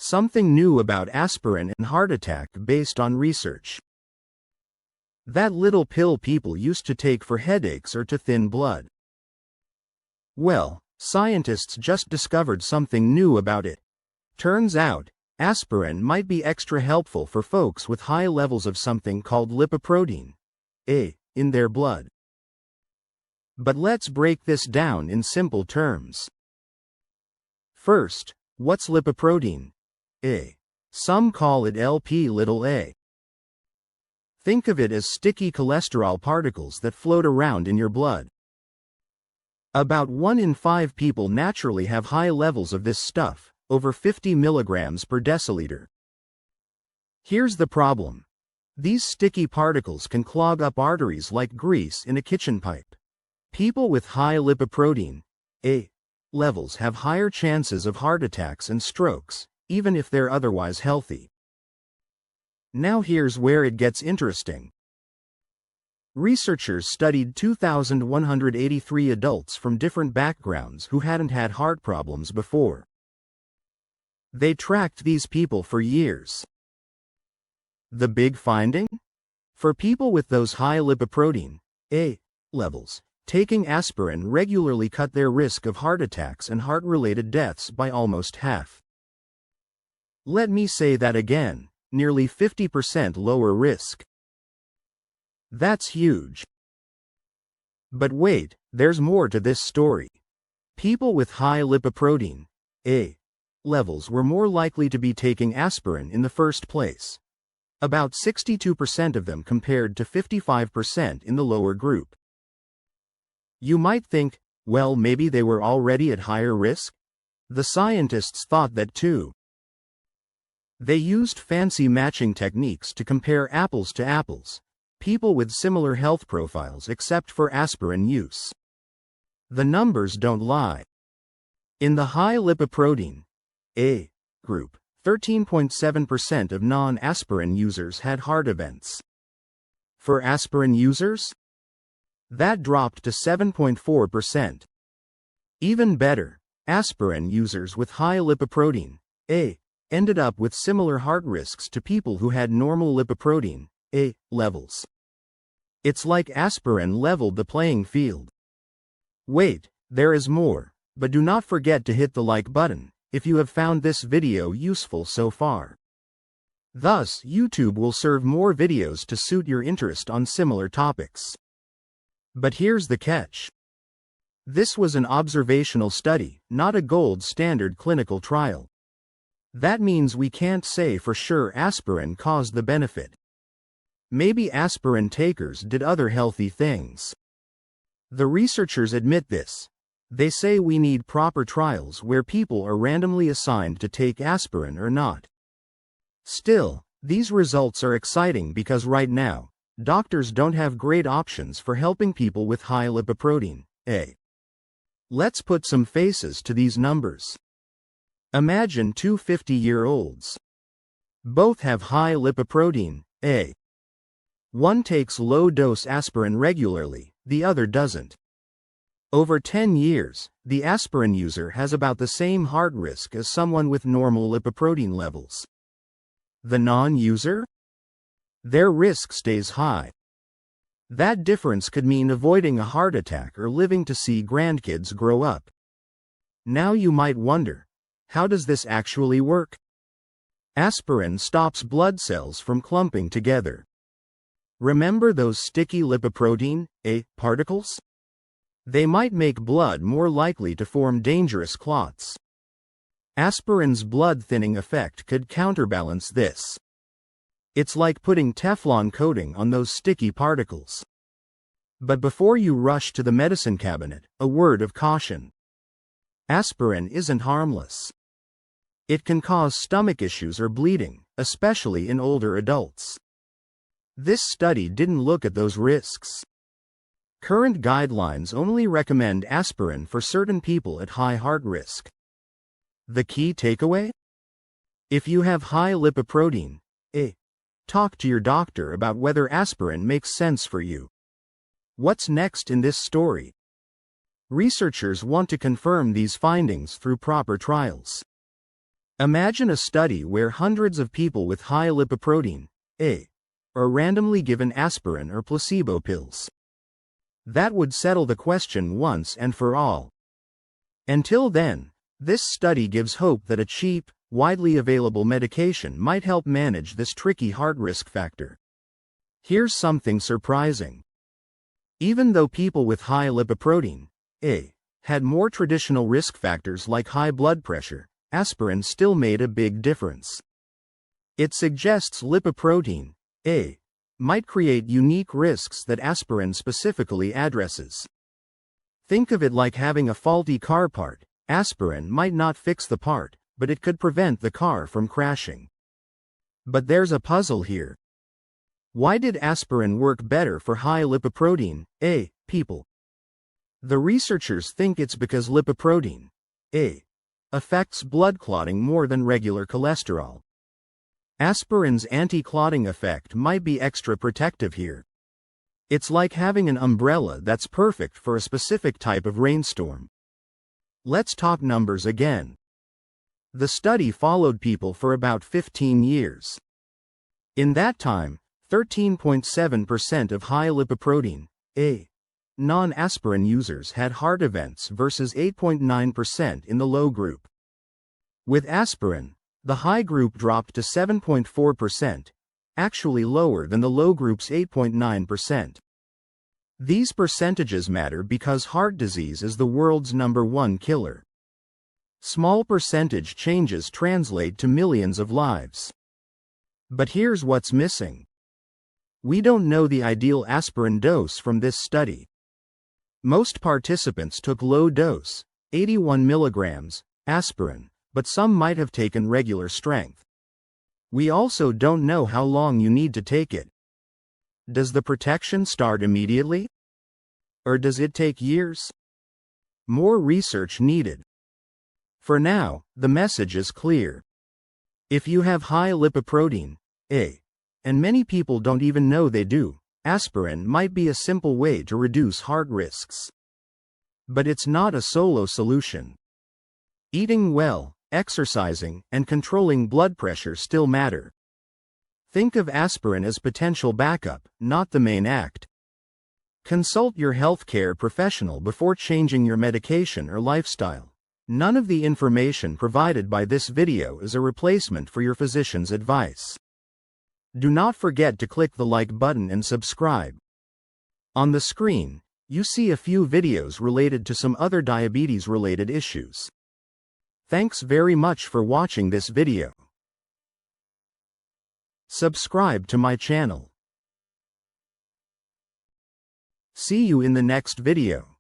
Something new about aspirin and heart attack based on research. That little pill people used to take for headaches or to thin blood. Well, scientists just discovered something new about it. Turns out, aspirin might be extra helpful for folks with high levels of something called lipoprotein, A, in their blood. But let's break this down in simple terms. First, what's lipoprotein? A. Some call it LPA. Think of it as sticky cholesterol particles that float around in your blood. About 1 in 5 people naturally have high levels of this stuff, over 50 milligrams per deciliter. Here's the problem. These sticky particles can clog up arteries like grease in a kitchen pipe. People with high lipoprotein A levels have higher chances of heart attacks and strokes, even if they're otherwise healthy. Now here's where it gets interesting. Researchers studied 2,183 adults from different backgrounds who hadn't had heart problems before. They tracked these people for years. The big finding? For people with those high lipoprotein A levels, taking aspirin regularly cut their risk of heart attacks and heart-related deaths by almost half. Let me say that again, nearly 50% lower risk. That's huge. But wait, there's more to this story. People with high lipoprotein A levels were more likely to be taking aspirin in the first place. About 62% of them compared to 55% in the lower group. You might think, well, maybe they were already at higher risk? The scientists thought that too. They used fancy matching techniques to compare apples to apples, people with similar health profiles except for aspirin use. The numbers don't lie. In the high lipoprotein A group, 13.7% of non-aspirin users had heart events. For aspirin users, that dropped to 7.4%. Even better, aspirin users with high lipoprotein A ended up with similar heart risks to people who had normal lipoprotein A levels. It's like aspirin leveled the playing field. Wait, there is more, but do not forget to hit the like button if you have found this video useful so far. Thus, YouTube will serve more videos to suit your interest on similar topics. But here's the catch. This was an observational study, not a gold standard clinical trial. That means we can't say for sure aspirin caused the benefit. Maybe aspirin takers did other healthy things. The researchers admit this. They say we need proper trials where people are randomly assigned to take aspirin or not. Still, these results are exciting because right now, doctors don't have great options for helping people with high lipoprotein A. Let's put some faces to these numbers. Imagine two 50-year-olds. Both have high lipoprotein A. One takes low-dose aspirin regularly, the other doesn't. Over 10 years, the aspirin user has about the same heart risk as someone with normal lipoprotein levels. The non-user? Their risk stays high. That difference could mean avoiding a heart attack or living to see grandkids grow up. Now you might wonder, how does this actually work? Aspirin stops blood cells from clumping together. Remember those sticky lipoprotein A particles? They might make blood more likely to form dangerous clots. Aspirin's blood thinning effect could counterbalance this. It's like putting Teflon coating on those sticky particles. But before you rush to the medicine cabinet, a word of caution. Aspirin isn't harmless. It can cause stomach issues or bleeding, especially in older adults. This study didn't look at those risks. Current guidelines only recommend aspirin for certain people at high heart risk. The key takeaway? If you have high lipoprotein A, talk to your doctor about whether aspirin makes sense for you. What's next in this story? Researchers want to confirm these findings through proper trials. Imagine a study where hundreds of people with high lipoprotein A are randomly given aspirin or placebo pills. That would settle the question once and for all. Until then, this study gives hope that a cheap, widely available medication might help manage this tricky heart risk factor. Here's something surprising. Even though people with high lipoprotein A had more traditional risk factors like high blood pressure, aspirin still made a big difference. It suggests lipoprotein A might create unique risks that aspirin specifically addresses. Think of it like having a faulty car part. Aspirin might not fix the part, but it could prevent the car from crashing. But there's a puzzle here. Why did aspirin work better for high lipoprotein A people? The researchers think it's because lipoprotein A affects blood clotting more than regular cholesterol. Aspirin's anti-clotting effect might be extra protective here. It's like having an umbrella that's perfect for a specific type of rainstorm. Let's talk numbers again. The study followed people for about 15 years. In that time, 13.7% of high lipoprotein A non-aspirin users had heart events versus 8.9% in the low group. With aspirin, the high group dropped to 7.4%, actually lower than the low group's 8.9%. These percentages matter because heart disease is the world's #1 killer. Small percentage changes translate to millions of lives. But here's what's missing. We don't know the ideal aspirin dose from this study. Most participants took low-dose, 81 milligrams, aspirin, but some might have taken regular strength. We also don't know how long you need to take it. Does the protection start immediately? Or does it take years? More research needed. For now, the message is clear. If you have high lipoprotein A, and many people don't even know they do, aspirin might be a simple way to reduce heart risks. But it's not a solo solution. Eating well, exercising, and controlling blood pressure still matter. Think of aspirin as potential backup, not the main act. Consult your healthcare professional before changing your medication or lifestyle. None of the information provided by this video is a replacement for your physician's advice. Do not forget to click the like button and subscribe. On the screen, you see a few videos related to some other diabetes-related issues. Thanks very much for watching this video. Subscribe to my channel. See you in the next video.